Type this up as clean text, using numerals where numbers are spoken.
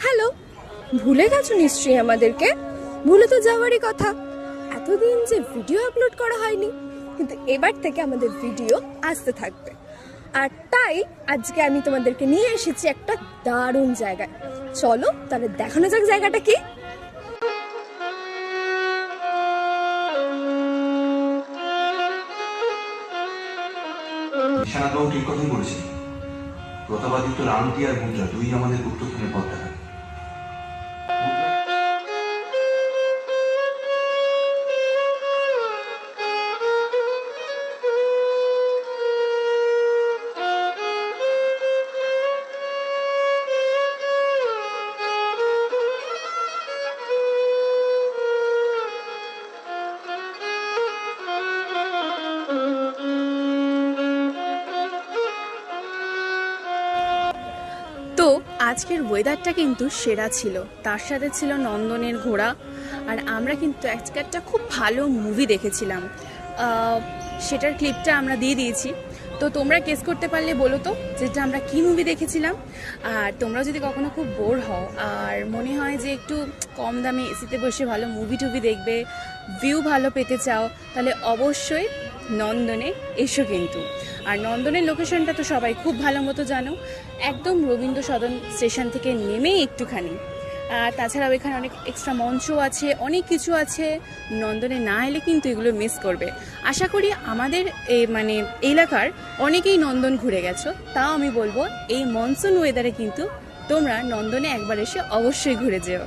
Hello, ভুলে গেছো নিশ্চয়ই আমাদেরকে? ভুলে তো যাওয়ারই কথা। এতদিন যে ভিডিও আপলোড করা হয়নি, কিন্তু এবার থেকে আমাদের ভিডিও আসতে থাকবে। আর তাই আজকে আমি তোমাদেরকে নিয়ে এসেছি একটা দারুণ জায়গায়। চলো তাহলে দেখানো যাক জায়গাটা কি। বিশ্বনাথবাবু ঠিক কথাই বলেছেন। প্রতাপাদিত্য রামটি আর মুদ্রা দুই আমাদের গুপ্তধনের পথ দেখায়। তো আজকের ওয়েদারটা কিন্তু সেরা ছিল, তার সাথে ছিল নন্দনের ঘোড়া। আর আমরা কিন্তু আজকে একটা খুব ভালো মুভি দেখেছিলাম, সেটার ক্লিপটা আমরা দিয়ে দিয়েছি। তো তোমরা গেস করতে পারলে বলো তো যেটা আমরা কি মুভি দেখেছিলাম। আর তোমরা যদি কখনো খুব বোর হও আর মনে হয় যে একটু কম দামে এসিতে বসে ভালো মুভি টুভি দেখবে, ভিউ ভালো পেতে চাও, তাহলে অবশ্যই নন্দনে এসো কিন্তু। আর নন্দনের লোকেশনটা তো সবাই খুব ভালো মতো জানো, একদম রবীন্দ্র সদন স্টেশন থেকে নেমেই একটুখানি। আর তাছাড়াও এখানে অনেক এক্সট্রা মঞ্চ আছে, অনেক কিছু আছে। নন্দনে না এলে কিন্তু এগুলো মিস করবে। আশা করি আমাদের মানে এলাকার অনেকেই নন্দন ঘুরে গেছো, তাও আমি বলবো এই মনসুন ওয়েদারে কিন্তু তোমরা নন্দনে একবার এসে অবশ্যই ঘুরে যেও।